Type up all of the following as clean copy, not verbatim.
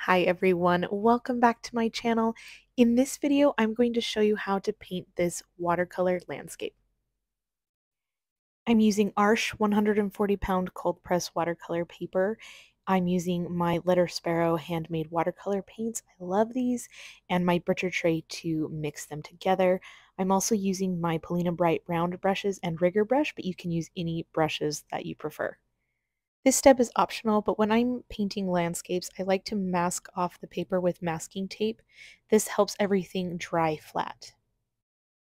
Hi everyone, welcome back to my channel. In this video, I'm going to show you how to paint this watercolor landscape. I'm using Arches 140-pound cold press watercolor paper. I'm using my letter sparrow handmade watercolor paints. I love these, and my butcher tray to mix them together. I'm also using my Polina bright round brushes and rigger brush, but you can use any brushes that you prefer. This step is optional, but when I'm painting landscapes, I like to mask off the paper with masking tape. This helps everything dry flat.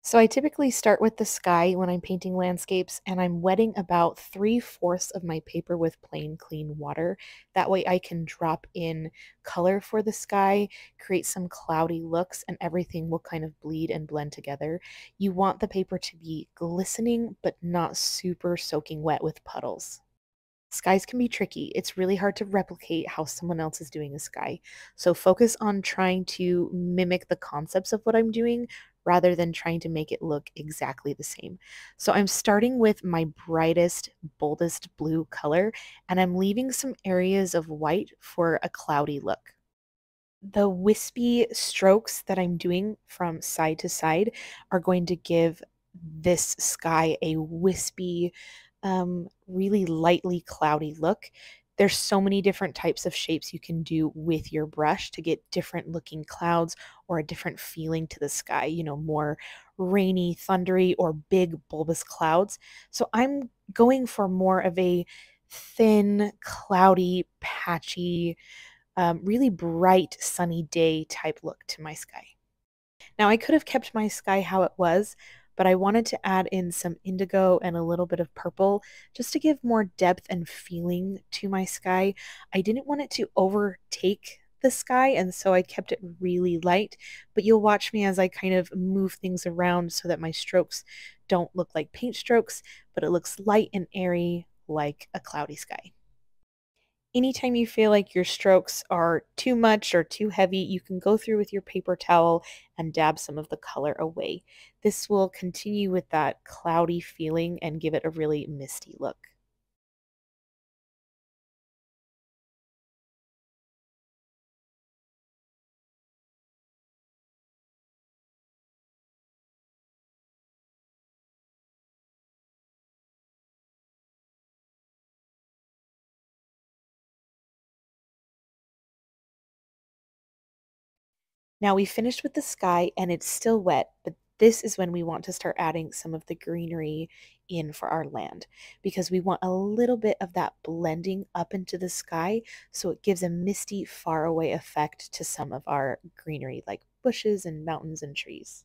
So I typically start with the sky when I'm painting landscapes, and I'm wetting about 3/4 of my paper with plain, clean water. That way I can drop in color for the sky, create some cloudy looks, and everything will kind of bleed and blend together. You want the paper to be glistening, but not super soaking wet with puddles. Skies can be tricky. It's really hard to replicate how someone else is doing a sky. So focus on trying to mimic the concepts of what I'm doing rather than trying to make it look exactly the same. So I'm starting with my brightest, boldest blue color, and I'm leaving some areas of white for a cloudy look. The wispy strokes that I'm doing from side to side are going to give this sky a wispy, really lightly cloudy look. There's so many different types of shapes you can do with your brush to get different looking clouds or a different feeling to the sky, more rainy, thundery, or big bulbous clouds. So I'm going for more of a thin, cloudy, patchy, really bright sunny day type look to my sky. Now I could have kept my sky how it was, but I wanted to add in some indigo and a little bit of purple just to give more depth and feeling to my sky. I didn't want it to overtake the sky, and so I kept it really light, but you'll watch me as I kind of move things around so that my strokes don't look like paint strokes, but it looks light and airy like a cloudy sky. Anytime you feel like your strokes are too much or too heavy, you can go through with your paper towel and dab some of the color away. This will continue with that cloudy feeling and give it a really misty look. Now we finished with the sky and it's still wet, but this is when we want to start adding some of the greenery in for our land because we want a little bit of that blending up into the sky so it gives a misty, faraway effect to some of our greenery like bushes and mountains and trees.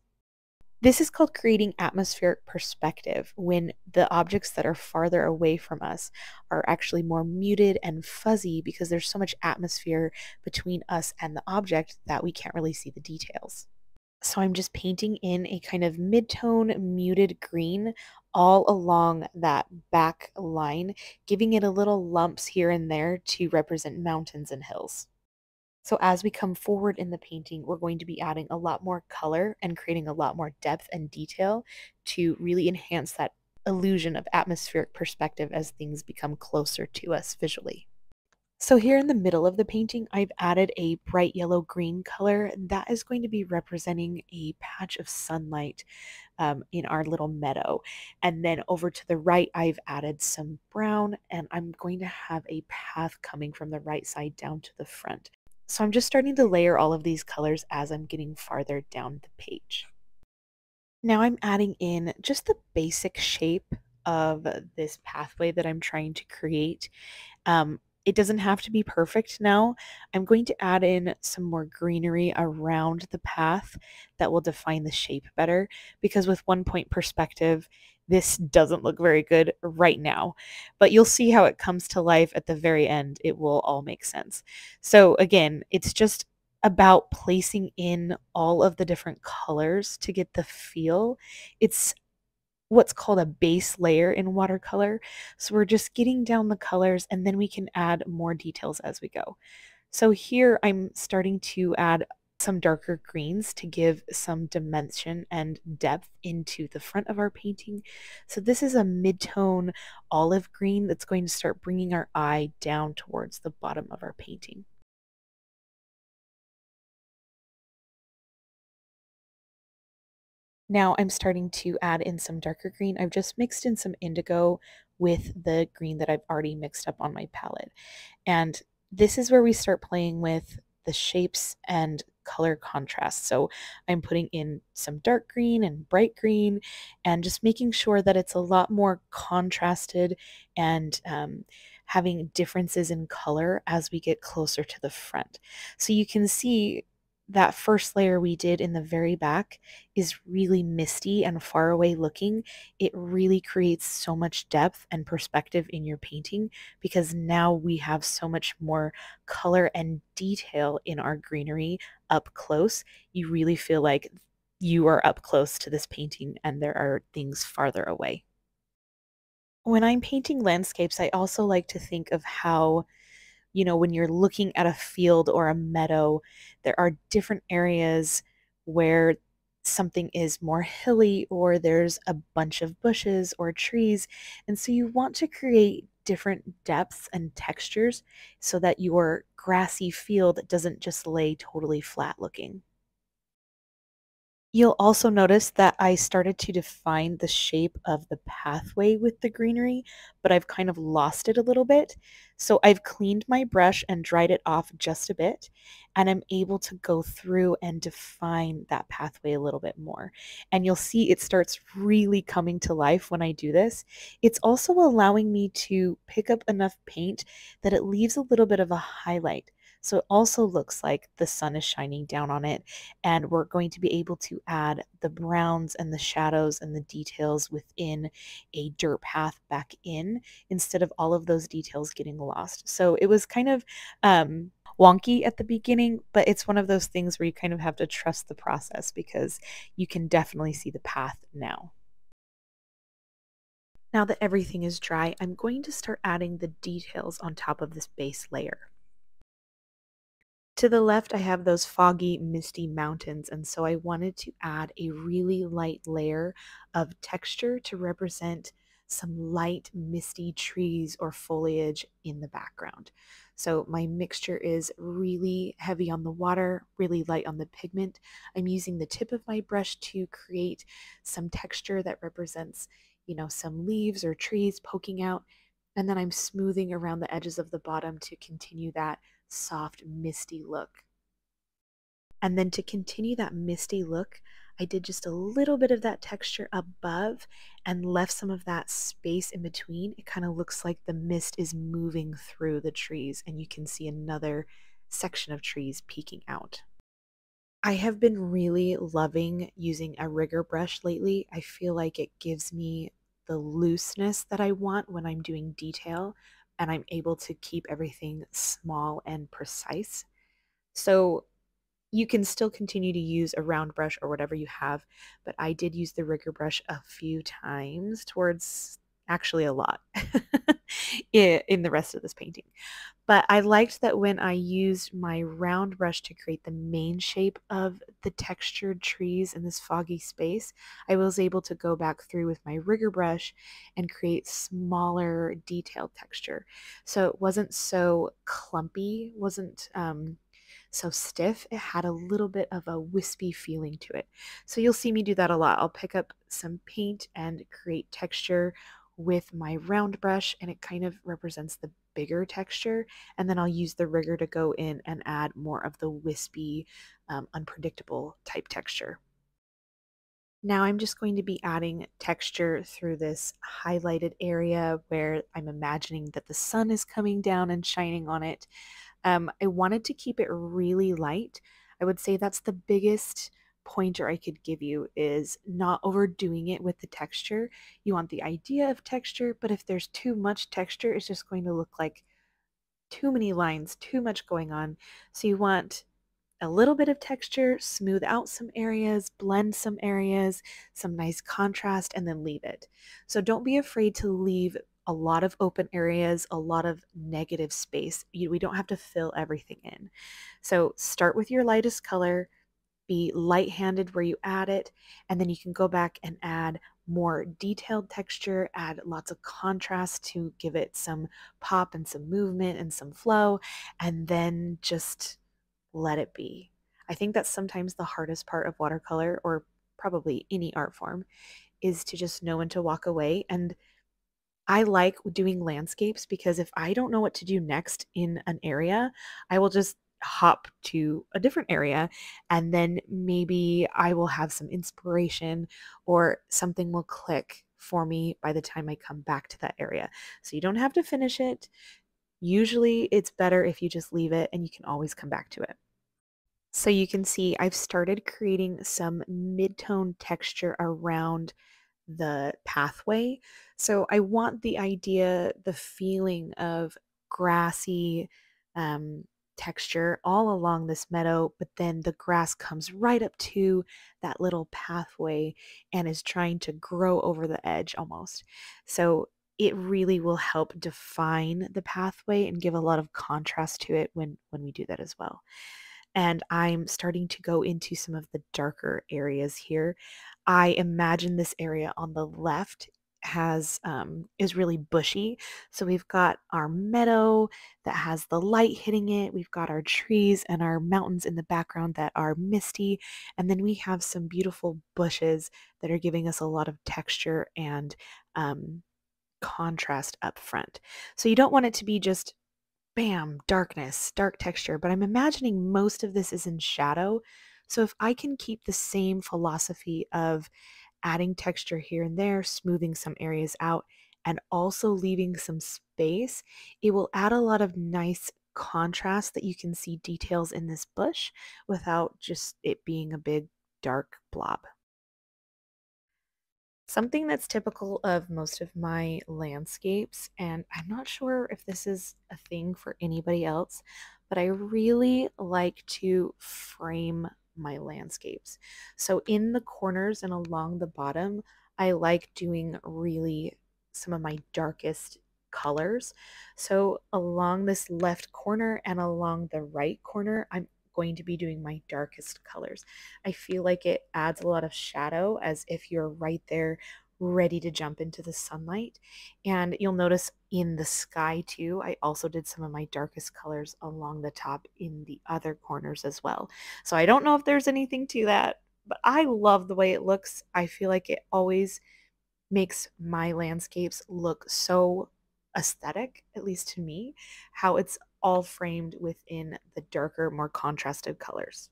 This is called creating atmospheric perspective when the objects that are farther away from us are actually more muted and fuzzy because there's so much atmosphere between us and the object that we can't really see the details. So I'm just painting in a kind of mid-tone muted green all along that back line, giving it a little lumps here and there to represent mountains and hills. So as we come forward in the painting, we're going to be adding a lot more color and creating a lot more depth and detail to really enhance that illusion of atmospheric perspective as things become closer to us visually. So here in the middle of the painting, I've added a bright yellow green color. That is going to be representing a patch of sunlight in our little meadow. And then over to the right, I've added some brown, and I'm going to have a path coming from the right side down to the front. So I'm just starting to layer all of these colors as I'm getting farther down the page. Now I'm adding in just the basic shape of this pathway that I'm trying to create. It doesn't have to be perfect now. I'm going to add in some more greenery around the path that will define the shape better because with 1 point perspective, this doesn't look very good right now. But you'll see how it comes to life at the very end. It will all make sense. So again, it's just about placing in all of the different colors to get the feel. It's what's called a base layer in watercolor. So we're just getting down the colors and then we can add more details as we go. So here I'm starting to add some darker greens to give some dimension and depth into the front of our painting. So this is a mid-tone olive green that's going to start bringing our eye down towards the bottom of our painting. Now I'm starting to add in some darker green. I've just mixed in some indigo with the green that I've already mixed up on my palette. And this is where we start playing with the shapes and color contrast. So I'm putting in some dark green and bright green and just making sure that it's a lot more contrasted and having differences in color as we get closer to the front. So you can see that first layer we did in the very back is really misty and far away looking. It really creates so much depth and perspective in your painting because now we have so much more color and detail in our greenery up close. You really feel like you are up close to this painting and there are things farther away. When I'm painting landscapes, I also like to think of how, when you're looking at a field or a meadow, there are different areas where something is more hilly or there's a bunch of bushes or trees. And so you want to create different depths and textures so that your grassy field doesn't just lay totally flat looking. You'll also notice that I started to define the shape of the pathway with the greenery, but I've kind of lost it a little bit. So I've cleaned my brush and dried it off just a bit, and I'm able to go through and define that pathway a little bit more. And you'll see it starts really coming to life when I do this. It's also allowing me to pick up enough paint that it leaves a little bit of a highlight. So it also looks like the sun is shining down on it, and we're going to be able to add the browns and the shadows and the details within a dirt path back in instead of all of those details getting lost. So it was kind of wonky at the beginning, but it's one of those things where you kind of have to trust the process because you can definitely see the path now. Now that everything is dry, I'm going to start adding the details on top of this base layer. To the left, I have those foggy, misty mountains, and so I wanted to add a really light layer of texture to represent some light, misty trees or foliage in the background. So my mixture is really heavy on the water, really light on the pigment. I'm using the tip of my brush to create some texture that represents, some leaves or trees poking out, and then I'm smoothing around the edges of the bottom to continue that soft, misty look. And then to continue that misty look, I did just a little bit of that texture above and left some of that space in between. It kind of looks like the mist is moving through the trees, and you can see another section of trees peeking out. I have been really loving using a rigger brush lately. I feel like it gives me the looseness that I want when I'm doing detail, and I'm able to keep everything small and precise. So you can still continue to use a round brush or whatever you have, but I did use the rigger brush a few times towards actually a lot in the rest of this painting. But I liked that when I used my round brush to create the main shape of the textured trees in this foggy space, I was able to go back through with my rigger brush and create smaller detailed texture. So it wasn't so clumpy, wasn't so stiff. It had a little bit of a wispy feeling to it. So you'll see me do that a lot. I'll pick up some paint and create texture with my round brush, and it kind of represents the bigger texture, and then I'll use the rigger to go in and add more of the wispy, unpredictable type texture. Now I'm just going to be adding texture through this highlighted area where I'm imagining that the sun is coming down and shining on it. I wanted to keep it really light. I would say that's the biggest pointer I could give you, is not overdoing it with the texture. You want the idea of texture, but if there's too much texture, it's just going to look like too many lines, too much going on. So you want a little bit of texture, smooth out some areas, blend some areas, some nice contrast, and then leave it. So don't be afraid to leave a lot of open areas, a lot of negative space. We don't have to fill everything in. So start with your lightest color, be light-handed where you add it, and then you can go back and add more detailed texture, add lots of contrast to give it some pop and some movement and some flow, and then just let it be. I think that's sometimes the hardest part of watercolor, or probably any art form, is to just know when to walk away. And I like doing landscapes because if I don't know what to do next in an area, I will just hop to a different area and then maybe I will have some inspiration or something will click for me by the time I come back to that area. So you don't have to finish it. Usually it's better if you just leave it and you can always come back to it. So you can see I've started creating some mid-tone texture around the pathway. So I want the idea, the feeling of grassy texture all along this meadow, but then the grass comes right up to that little pathway and is trying to grow over the edge almost. So it really will help define the pathway and give a lot of contrast to it when we do that as well. And I'm starting to go into some of the darker areas here. I imagine this area on the left has is really bushy. So we've got our meadow that has the light hitting it. We've got our trees and our mountains in the background that are misty. And then we have some beautiful bushes that are giving us a lot of texture and contrast up front. So you don't want it to be just bam, darkness, dark texture, but I'm imagining most of this is in shadow. So if I can keep the same philosophy of adding texture here and there, smoothing some areas out, and also leaving some space, it will add a lot of nice contrast that you can see details in this bush without just it being a big dark blob. Something that's typical of most of my landscapes, and I'm not sure if this is a thing for anybody else, but I really like to frame my landscapes. So in the corners and along the bottom, I like doing really some of my darkest colors. So along this left corner and along the right corner, I'm going to be doing my darkest colors. I feel like it adds a lot of shadow as if you're right there ready to jump into the sunlight. And you'll notice in the sky too, I also did some of my darkest colors along the top in the other corners as well. So I don't know if there's anything to that, but I love the way it looks. I feel like it always makes my landscapes look so aesthetic, at least to me, how it's all framed within the darker, more contrasted colors.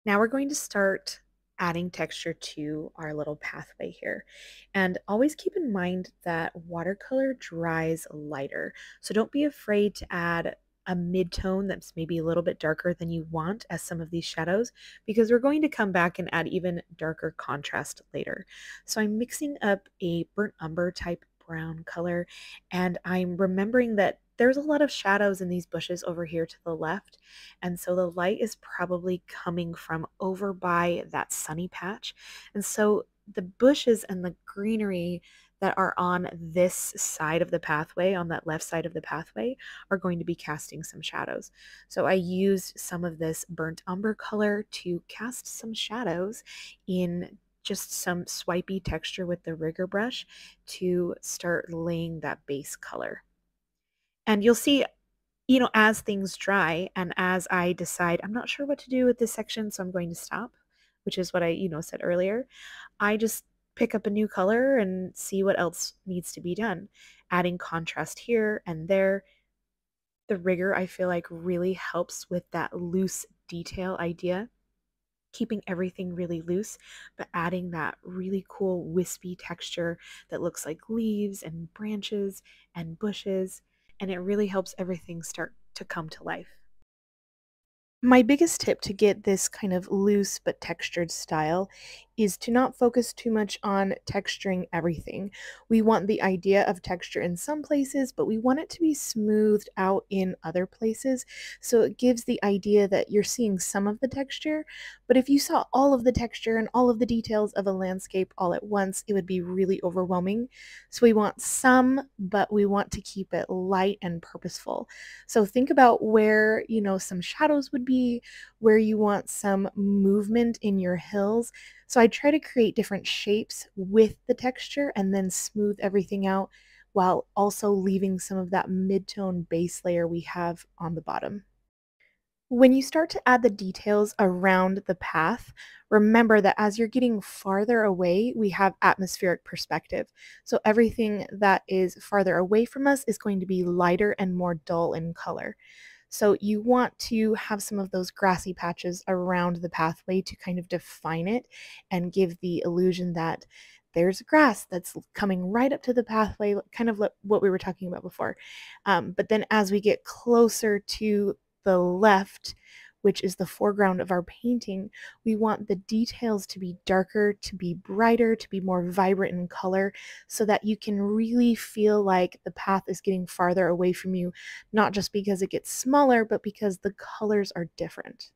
Now we're going to start adding texture to our little pathway here. And always keep in mind that watercolor dries lighter. So don't be afraid to add a mid-tone that's maybe a little bit darker than you want as some of these shadows, because we're going to come back and add even darker contrast later. So I'm mixing up a burnt umber type brown color, and I'm remembering that there's a lot of shadows in these bushes over here to the left, and so the light is probably coming from over by that sunny patch. And so the bushes and the greenery that are on this side of the pathway, on that left side of the pathway, are going to be casting some shadows. So I used some of this burnt umber color to cast some shadows in just some swipey texture with the rigger brush to start laying that base color. And you'll see, as things dry and as I decide, I'm not sure what to do with this section, so I'm going to stop, which is what I, said earlier. I just pick up a new color and see what else needs to be done. Adding contrast here and there. The rigger, I feel like, really helps with that loose detail idea, keeping everything really loose, but adding that really cool wispy texture that looks like leaves and branches and bushes, and it really helps everything start to come to life. My biggest tip to get this kind of loose but textured style is to not focus too much on texturing everything. We want the idea of texture in some places, but we want it to be smoothed out in other places. So it gives the idea that you're seeing some of the texture, but if you saw all of the texture and all of the details of a landscape all at once, it would be really overwhelming. So we want some, but we want to keep it light and purposeful. So think about where, some shadows would be, where you want some movement in your hills. So I try to create different shapes with the texture and then smooth everything out while also leaving some of that mid-tone base layer we have on the bottom. When you start to add the details around the path, remember that as you're getting farther away, we have atmospheric perspective. So everything that is farther away from us is going to be lighter and more dull in color. So you want to have some of those grassy patches around the pathway to kind of define it and give the illusion that there's grass that's coming right up to the pathway, kind of what we were talking about before. But then as we get closer to the left, which is the foreground of our painting, we want the details to be darker, to be brighter, to be more vibrant in color, so that you can really feel like the path is getting farther away from you, not just because it gets smaller, but because the colors are different.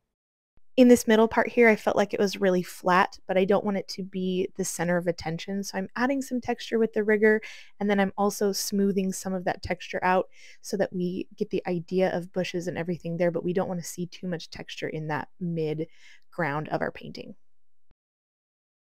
In this middle part here, I felt like it was really flat, but I don't want it to be the center of attention. So I'm adding some texture with the rigger, and then I'm also smoothing some of that texture out so that we get the idea of bushes and everything there, but we don't want to see too much texture in that mid ground of our painting.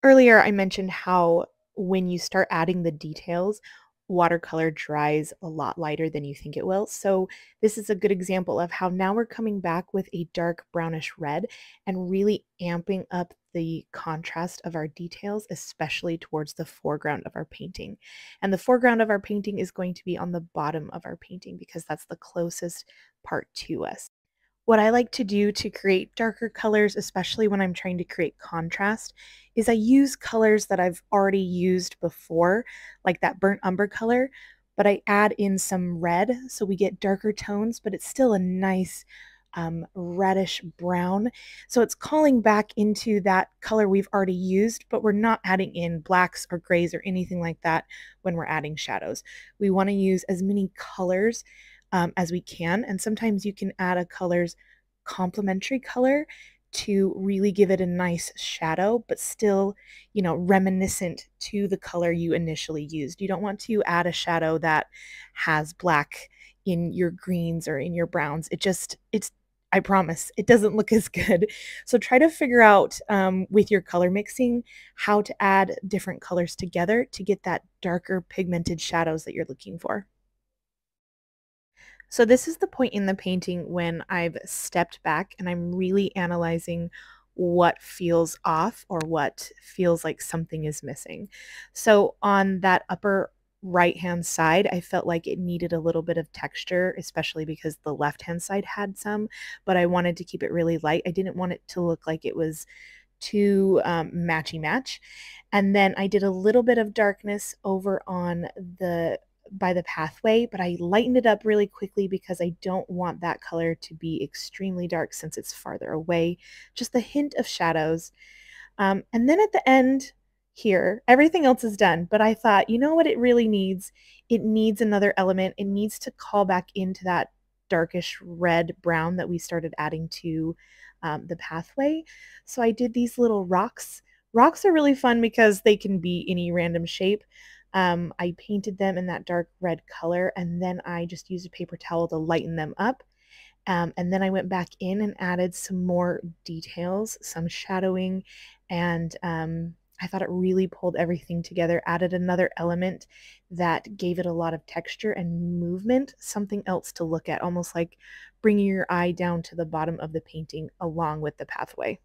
Earlier, I mentioned how when you start adding the details, watercolor dries a lot lighter than you think it will. So this is a good example of how now we're coming back with a dark brownish red and really amping up the contrast of our details, especially towards the foreground of our painting. And the foreground of our painting is going to be on the bottom of our painting because that's the closest part to us. What I like to do to create darker colors, especially when I'm trying to create contrast, is I use colors that I've already used before, like that burnt umber color, but I add in some red so we get darker tones, but it's still a nice reddish brown. So it's calling back into that color we've already used, but we're not adding in blacks or grays or anything like that when we're adding shadows. We want to use as many colors as we can. And sometimes you can add a color's complementary color to really give it a nice shadow, but still, reminiscent to the color you initially used. You don't want to add a shadow that has black in your greens or in your browns. I promise, it doesn't look as good. So try to figure out with your color mixing how to add different colors together to get that darker pigmented shadows that you're looking for. So this is the point in the painting when I've stepped back and I'm really analyzing what feels off or what feels like something is missing. So on that upper right-hand side, I felt like it needed a little bit of texture, especially because the left-hand side had some, but I wanted to keep it really light. I didn't want it to look like it was too matchy match. And then I did a little bit of darkness over on the by the pathway, but I lightened it up really quickly because I don't want that color to be extremely dark since it's farther away. Just a hint of shadows. And then at the end here, everything else is done, but I thought, you know what it really needs? It needs another element. It needs to call back into that darkish red brown that we started adding to the pathway. So I did these little rocks. Rocks are really fun because they can be any random shape. I painted them in that dark red color, and then I just used a paper towel to lighten them up. And then I went back in and added some more details, some shadowing, and I thought it really pulled everything together, added another element that gave it a lot of texture and movement, something else to look at, almost like bringing your eye down to the bottom of the painting along with the pathway.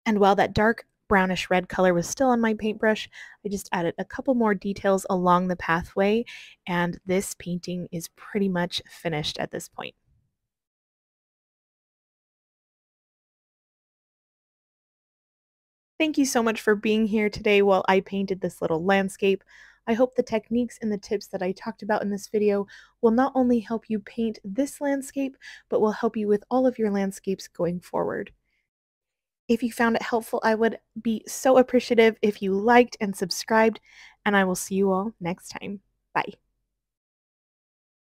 And while that dark brownish red color was still on my paintbrush, I just added a couple more details along the pathway, and this painting is pretty much finished at this point. Thank you so much for being here today while I painted this little landscape. I hope the techniques and the tips that I talked about in this video will not only help you paint this landscape, but will help you with all of your landscapes going forward. If you found it helpful, I would be so appreciative if you liked and subscribed, and I will see you all next time. Bye.